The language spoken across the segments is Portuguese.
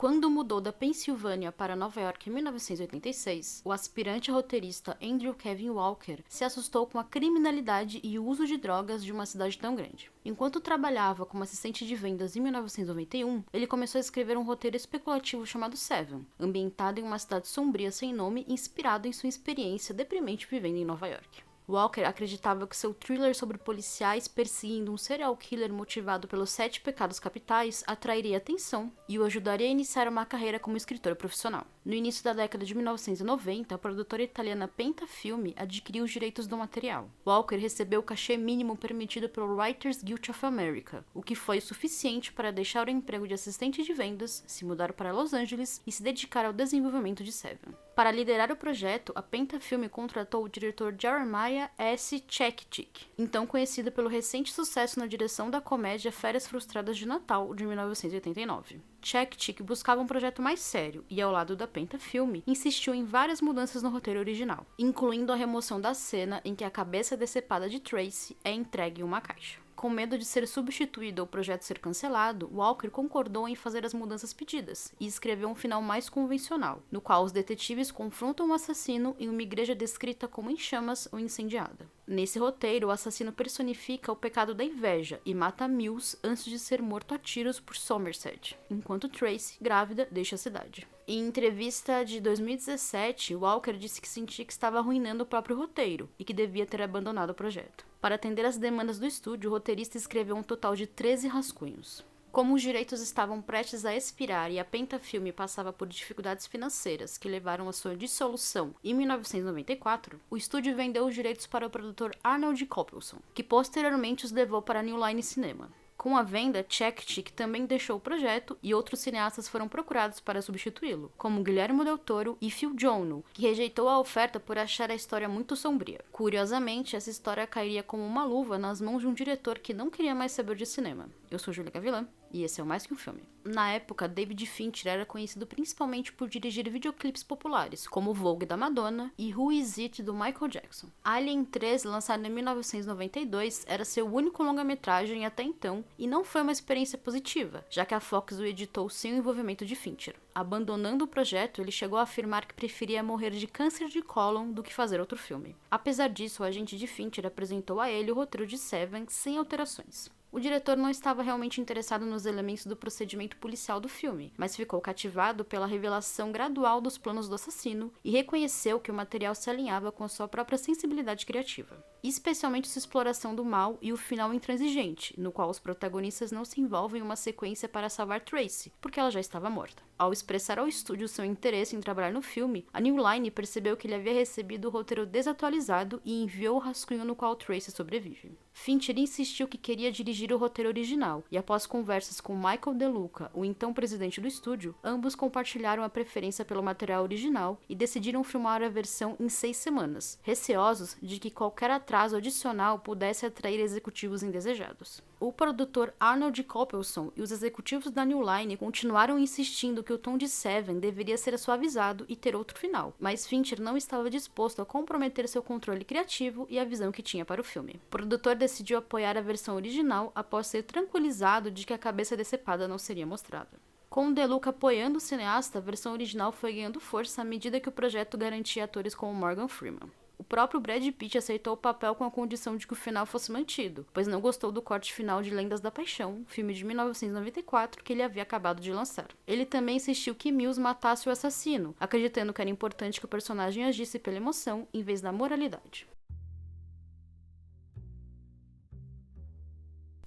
Quando mudou da Pensilvânia para Nova York em 1986, o aspirante a roteirista Andrew Kevin Walker se assustou com a criminalidade e o uso de drogas de uma cidade tão grande. Enquanto trabalhava como assistente de vendas em 1991, ele começou a escrever um roteiro especulativo chamado Seven, ambientado em uma cidade sombria sem nome, inspirado em sua experiência deprimente vivendo em Nova York. Walker acreditava que seu thriller sobre policiais perseguindo um serial killer motivado pelos 7 pecados capitais atrairia atenção e o ajudaria a iniciar uma carreira como escritor profissional. No início da década de 1990, a produtora italiana Penta Film adquiriu os direitos do material. Walker recebeu o cachê mínimo permitido pelo Writers Guild of America, o que foi suficiente para deixar o emprego de assistente de vendas, se mudar para Los Angeles e se dedicar ao desenvolvimento de Seven. Para liderar o projeto, a Penta Film contratou o diretor Jeremiah S. Chekchik, então conhecido pelo recente sucesso na direção da comédia Férias Frustradas de Natal, de 1989. Chekchik buscava um projeto mais sério e, ao lado da Penta Film, insistiu em várias mudanças no roteiro original, incluindo a remoção da cena em que a cabeça decepada de Tracy é entregue em uma caixa. Com medo de ser substituído ou o projeto ser cancelado, Walker concordou em fazer as mudanças pedidas e escreveu um final mais convencional, no qual os detetives confrontam o assassino em uma igreja descrita como em chamas ou incendiada. Nesse roteiro, o assassino personifica o pecado da inveja e mata Mills antes de ser morto a tiros por Somerset, enquanto Tracy, grávida, deixa a cidade. Em entrevista de 2017, Walker disse que sentia que estava arruinando o próprio roteiro e que devia ter abandonado o projeto. Para atender às demandas do estúdio, o roteirista escreveu um total de 13 rascunhos. Como os direitos estavam prestes a expirar e a Penta Film passava por dificuldades financeiras que levaram à sua dissolução em 1994, o estúdio vendeu os direitos para o produtor Arnold Kopelson, que posteriormente os levou para a New Line Cinema. Com a venda, Chekchik também deixou o projeto e outros cineastas foram procurados para substituí-lo, como Guillermo del Toro e Phil Jones, que rejeitou a oferta por achar a história muito sombria. Curiosamente, essa história cairia como uma luva nas mãos de um diretor que não queria mais saber de cinema. Eu sou Júlia Gavilã, e esse é o Mais Que Um Filme. Na época, David Fincher era conhecido principalmente por dirigir videoclipes populares, como Vogue da Madonna e Who Is It do Michael Jackson. Alien 3, lançado em 1992, era seu único longa-metragem até então e não foi uma experiência positiva, já que a Fox o editou sem o envolvimento de Fincher. Abandonando o projeto, ele chegou a afirmar que preferia morrer de câncer de cólon do que fazer outro filme. Apesar disso, o agente de Fincher apresentou a ele o roteiro de Seven sem alterações. O diretor não estava realmente interessado nos elementos do procedimento policial do filme, mas ficou cativado pela revelação gradual dos planos do assassino e reconheceu que o material se alinhava com a sua própria sensibilidade criativa, especialmente sua exploração do mal e o final intransigente, no qual os protagonistas não se envolvem em uma sequência para salvar Tracy, porque ela já estava morta. Ao expressar ao estúdio seu interesse em trabalhar no filme, a New Line percebeu que ele havia recebido o roteiro desatualizado e enviou o rascunho no qual Tracy sobrevive. Fincher insistiu que queria dirigir o roteiro original, e após conversas com Michael De Luca, o então presidente do estúdio, ambos compartilharam a preferência pelo material original e decidiram filmar a versão em 6 semanas, receosos de que qualquer atraso adicional pudesse atrair executivos indesejados. O produtor Arnold Kopelson e os executivos da New Line continuaram insistindo que o tom de Seven deveria ser suavizado e ter outro final, mas Fincher não estava disposto a comprometer seu controle criativo e a visão que tinha para o filme. O produtor decidiu apoiar a versão original após ser tranquilizado de que a cabeça decepada não seria mostrada. Com De Luca apoiando o cineasta, a versão original foi ganhando força à medida que o projeto garantia atores como Morgan Freeman. O próprio Brad Pitt aceitou o papel com a condição de que o final fosse mantido, pois não gostou do corte final de Lendas da Paixão, filme de 1994 que ele havia acabado de lançar. Ele também insistiu que Mills matasse o assassino, acreditando que era importante que o personagem agisse pela emoção em vez da moralidade.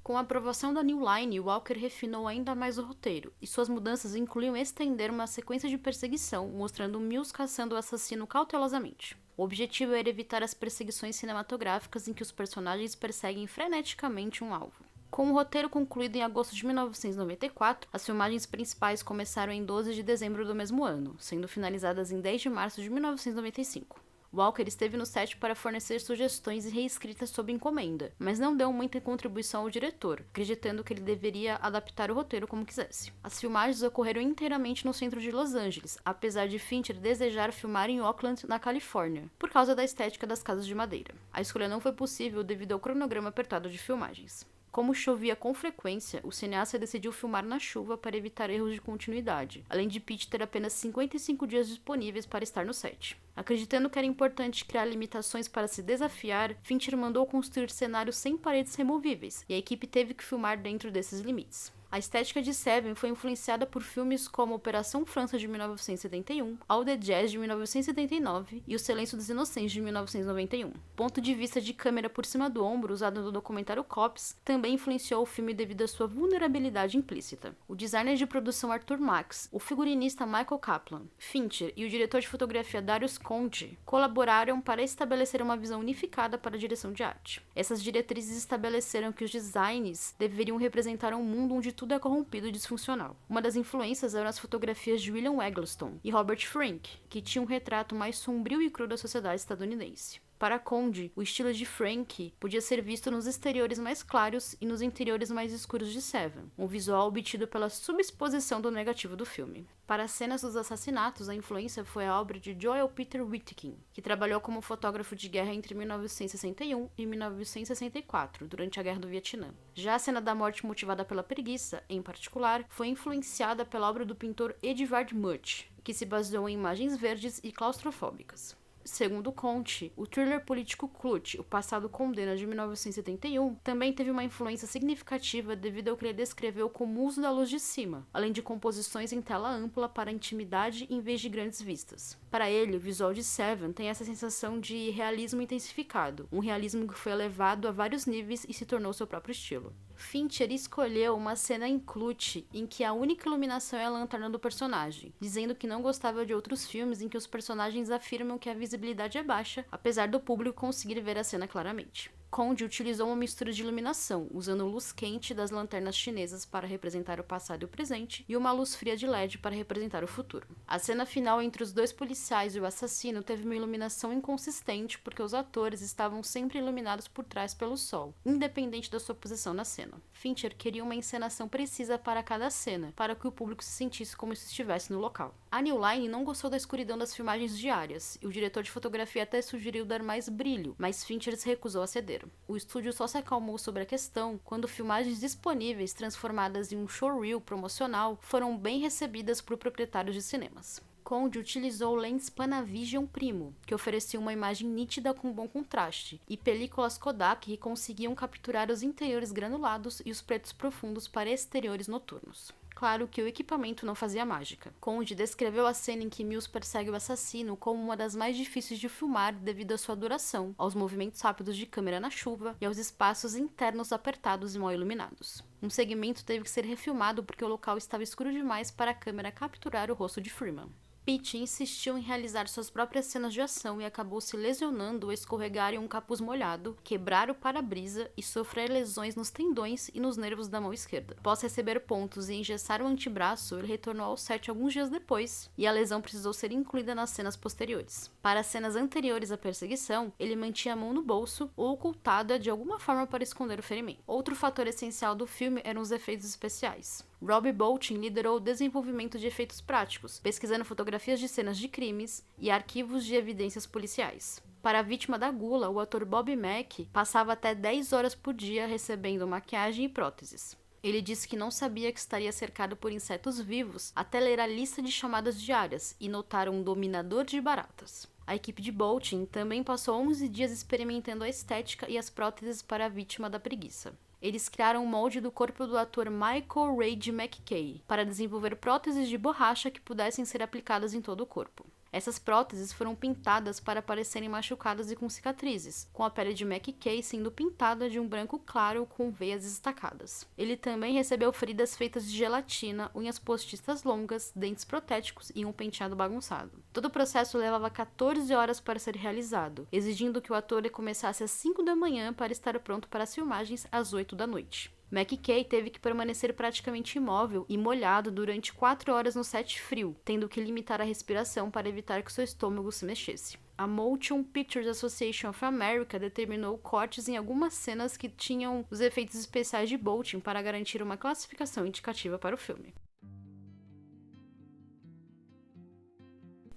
Com a aprovação da New Line, Walker refinou ainda mais o roteiro, e suas mudanças incluíam estender uma sequência de perseguição, mostrando Mills caçando o assassino cautelosamente. O objetivo era evitar as perseguições cinematográficas em que os personagens perseguem freneticamente um alvo. Com o roteiro concluído em agosto de 1994, as filmagens principais começaram em 12 de dezembro do mesmo ano, sendo finalizadas em 10 de março de 1995. Walker esteve no set para fornecer sugestões e reescritas sob encomenda, mas não deu muita contribuição ao diretor, acreditando que ele deveria adaptar o roteiro como quisesse. As filmagens ocorreram inteiramente no centro de Los Angeles, apesar de Fincher desejar filmar em Oakland, na Califórnia, por causa da estética das casas de madeira. A escolha não foi possível devido ao cronograma apertado de filmagens. Como chovia com frequência, o cineasta decidiu filmar na chuva para evitar erros de continuidade, além de Pitt ter apenas 55 dias disponíveis para estar no set. Acreditando que era importante criar limitações para se desafiar, Fincher mandou construir cenários sem paredes removíveis, e a equipe teve que filmar dentro desses limites. A estética de Seven foi influenciada por filmes como Operação França de 1971, All the Jazz de 1979 e O Silêncio dos Inocentes de 1991. O ponto de vista de câmera por cima do ombro usado no documentário Cops também influenciou o filme devido à sua vulnerabilidade implícita. O designer de produção Arthur Max, o figurinista Michael Kaplan, Fincher e o diretor de fotografia Darius Khondji colaboraram para estabelecer uma visão unificada para a direção de arte. Essas diretrizes estabeleceram que os designs deveriam representar um mundo onde tudo é corrompido e disfuncional. Uma das influências eram as fotografias de William Eggleston e Robert Frank, que tinham um retrato mais sombrio e cru da sociedade estadunidense. Para Khondji, o estilo de Frank podia ser visto nos exteriores mais claros e nos interiores mais escuros de Seven, um visual obtido pela subexposição do negativo do filme. Para as cenas dos assassinatos, a influência foi a obra de Joel Peter Witkin, que trabalhou como fotógrafo de guerra entre 1961 e 1964, durante a Guerra do Vietnã. Já a cena da morte motivada pela preguiça, em particular, foi influenciada pela obra do pintor Edvard Munch, que se baseou em imagens verdes e claustrofóbicas. Segundo Conte, o thriller político Clutch, O Passado Condena, de 1971, também teve uma influência significativa devido ao que ele descreveu como uso da luz de cima, além de composições em tela ampla para intimidade em vez de grandes vistas. Para ele, o visual de Seven tem essa sensação de realismo intensificado, um realismo que foi elevado a vários níveis e se tornou seu próprio estilo. Fincher escolheu uma cena em Clutch em que a única iluminação é a lanterna do personagem, dizendo que não gostava de outros filmes em que os personagens afirmam que a visibilidade é baixa, apesar do público conseguir ver a cena claramente. Khondji utilizou uma mistura de iluminação, usando luz quente das lanternas chinesas para representar o passado e o presente, e uma luz fria de LED para representar o futuro. A cena final entre os dois policiais e o assassino teve uma iluminação inconsistente porque os atores estavam sempre iluminados por trás pelo sol, independente da sua posição na cena. Fincher queria uma encenação precisa para cada cena, para que o público se sentisse como se estivesse no local. A New Line não gostou da escuridão das filmagens diárias, e o diretor de fotografia até sugeriu dar mais brilho, mas Fincher se recusou a ceder. O estúdio só se acalmou sobre a questão quando filmagens disponíveis transformadas em um showreel promocional foram bem recebidas por proprietários de cinemas. Khondji utilizou lentes Panavision Primo, que ofereciam uma imagem nítida com bom contraste, e películas Kodak que conseguiam capturar os interiores granulados e os pretos profundos para exteriores noturnos. Claro que o equipamento não fazia mágica. Khondji descreveu a cena em que Mills persegue o assassino como uma das mais difíceis de filmar devido à sua duração, aos movimentos rápidos de câmera na chuva e aos espaços internos apertados e mal iluminados. Um segmento teve que ser refilmado porque o local estava escuro demais para a câmera capturar o rosto de Freeman. Pitt insistiu em realizar suas próprias cenas de ação e acabou se lesionando ao escorregar em um capuz molhado, quebrar o para-brisa e sofrer lesões nos tendões e nos nervos da mão esquerda. Após receber pontos e engessar o antebraço, ele retornou ao set alguns dias depois, e a lesão precisou ser incluída nas cenas posteriores. Para as cenas anteriores à perseguição, ele mantinha a mão no bolso ou ocultada de alguma forma para esconder o ferimento. Outro fator essencial do filme eram os efeitos especiais. Robbie Bottin liderou o desenvolvimento de efeitos práticos, pesquisando fotografias de cenas de crimes e arquivos de evidências policiais. Para a vítima da gula, o ator Bob Mack passava até 10 horas por dia recebendo maquiagem e próteses. Ele disse que não sabia que estaria cercado por insetos vivos até ler a lista de chamadas diárias e notar um dominador de baratas. A equipe de Bottin também passou 11 dias experimentando a estética e as próteses para a vítima da preguiça. Eles criaram um molde do corpo do ator Michael Reid McKay para desenvolver próteses de borracha que pudessem ser aplicadas em todo o corpo. Essas próteses foram pintadas para parecerem machucadas e com cicatrizes, com a pele de McKay sendo pintada de um branco claro com veias destacadas. Ele também recebeu feridas feitas de gelatina, unhas postiças longas, dentes protéticos e um penteado bagunçado. Todo o processo levava 14 horas para ser realizado, exigindo que o ator começasse às 5 da manhã para estar pronto para as filmagens às 8 da noite. McKay teve que permanecer praticamente imóvel e molhado durante 4 horas no set frio, tendo que limitar a respiração para evitar que seu estômago se mexesse. A Motion Pictures Association of America determinou cortes em algumas cenas que tinham os efeitos especiais de Bottin para garantir uma classificação indicativa para o filme.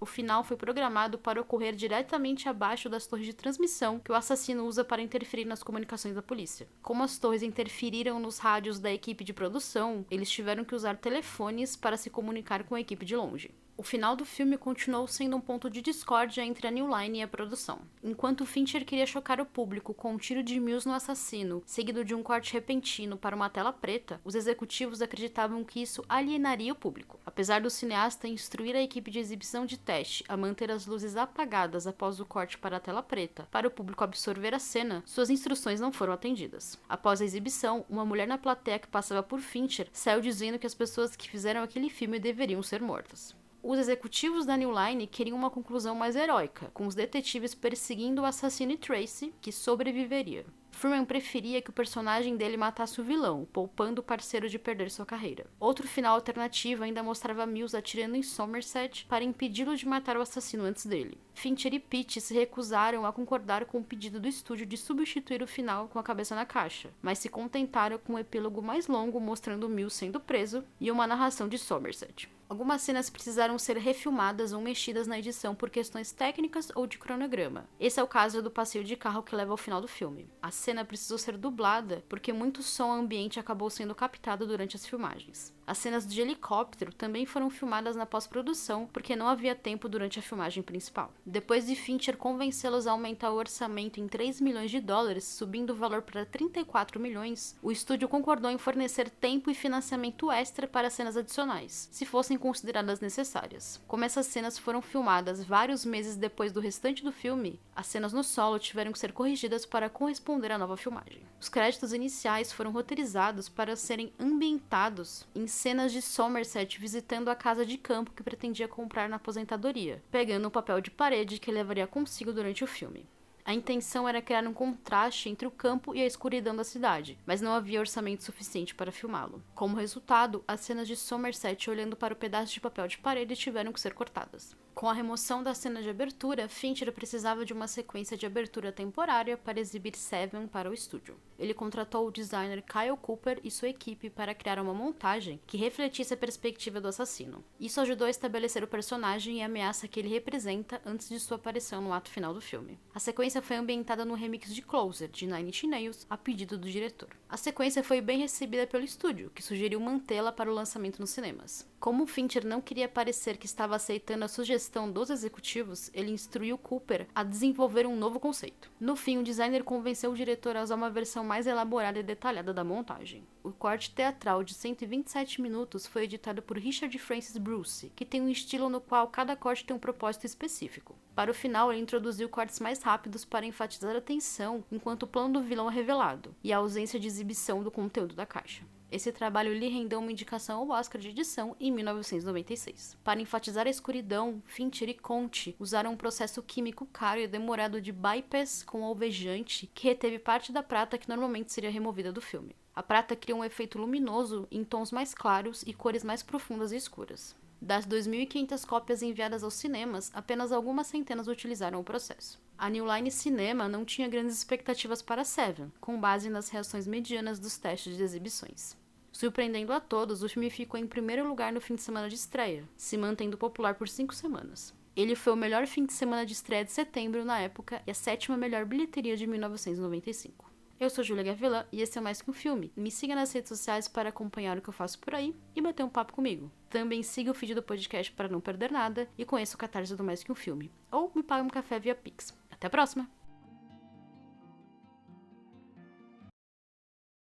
O final foi programado para ocorrer diretamente abaixo das torres de transmissão que o assassino usa para interferir nas comunicações da polícia. Como as torres interferiram nos rádios da equipe de produção, eles tiveram que usar telefones para se comunicar com a equipe de longe. O final do filme continuou sendo um ponto de discórdia entre a New Line e a produção. Enquanto Fincher queria chocar o público com um tiro de Mills no assassino, seguido de um corte repentino para uma tela preta, os executivos acreditavam que isso alienaria o público. Apesar do cineasta instruir a equipe de exibição de teste a manter as luzes apagadas após o corte para a tela preta, para o público absorver a cena, suas instruções não foram atendidas. Após a exibição, uma mulher na plateia que passava por Fincher saiu dizendo que as pessoas que fizeram aquele filme deveriam ser mortas. Os executivos da New Line queriam uma conclusão mais heróica, com os detetives perseguindo o assassino Tracy, que sobreviveria. Freeman preferia que o personagem dele matasse o vilão, poupando o parceiro de perder sua carreira. Outro final alternativo ainda mostrava Mills atirando em Somerset para impedi-lo de matar o assassino antes dele. Fincher e Pitt se recusaram a concordar com o pedido do estúdio de substituir o final com a cabeça na caixa, mas se contentaram com um epílogo mais longo mostrando Mills sendo preso e uma narração de Somerset. Algumas cenas precisaram ser refilmadas ou mexidas na edição por questões técnicas ou de cronograma. Esse é o caso do passeio de carro que leva ao final do filme. A cena precisou ser dublada porque muito som ambiente acabou sendo captado durante as filmagens. As cenas de helicóptero também foram filmadas na pós-produção porque não havia tempo durante a filmagem principal. Depois de Fincher convencê-los a aumentar o orçamento em 3 milhões de dólares, subindo o valor para 34 milhões, o estúdio concordou em fornecer tempo e financiamento extra para cenas adicionais, se fossem consideradas necessárias. Como essas cenas foram filmadas vários meses depois do restante do filme, as cenas no solo tiveram que ser corrigidas para corresponder à nova filmagem. Os créditos iniciais foram roteirizados para serem ambientados em cenas de Somerset visitando a casa de campo que pretendia comprar na aposentadoria, pegando um papel de parede que levaria consigo durante o filme. A intenção era criar um contraste entre o campo e a escuridão da cidade, mas não havia orçamento suficiente para filmá-lo. Como resultado, as cenas de Somerset olhando para o pedaço de papel de parede tiveram que ser cortadas. Com a remoção da cena de abertura, Fincher precisava de uma sequência de abertura temporária para exibir Seven para o estúdio. Ele contratou o designer Kyle Cooper e sua equipe para criar uma montagem que refletisse a perspectiva do assassino. Isso ajudou a estabelecer o personagem e a ameaça que ele representa antes de sua aparição no ato final do filme. A sequência foi ambientada no remix de Closer, de Nine Inch Nails, a pedido do diretor. A sequência foi bem recebida pelo estúdio, que sugeriu mantê-la para o lançamento nos cinemas. Como Fincher não queria parecer que estava aceitando a sugestão dos executivos, ele instruiu Cooper a desenvolver um novo conceito. No fim, o designer convenceu o diretor a usar uma versão mais elaborada e detalhada da montagem. O corte teatral de 127 minutos foi editado por Richard Francis Bruce, que tem um estilo no qual cada corte tem um propósito específico. Para o final, ele introduziu cortes mais rápidos para enfatizar a tensão enquanto o plano do vilão é revelado, e a ausência de exibição do conteúdo da caixa. Esse trabalho lhe rendeu uma indicação ao Oscar de edição em 1996. Para enfatizar a escuridão, Fincher e Conte usaram um processo químico caro e demorado de bypass com alvejante que reteve parte da prata que normalmente seria removida do filme. A prata cria um efeito luminoso em tons mais claros e cores mais profundas e escuras. Das 2.500 cópias enviadas aos cinemas, apenas algumas centenas utilizaram o processo. A New Line Cinema não tinha grandes expectativas para Seven, com base nas reações medianas dos testes de exibições. Surpreendendo a todos, o filme ficou em primeiro lugar no fim de semana de estreia, se mantendo popular por 5 semanas. Ele foi o melhor fim de semana de estreia de setembro na época e a 7ª melhor bilheteria de 1995. Eu sou Júlia Gavilã e esse é Mais Que Um Filme. Me siga nas redes sociais para acompanhar o que eu faço por aí e bater um papo comigo. Também siga o feed do podcast para não perder nada e conheça o Catarse do Mais Que Um Filme. Ou me pague um café via Pix. Até a próxima!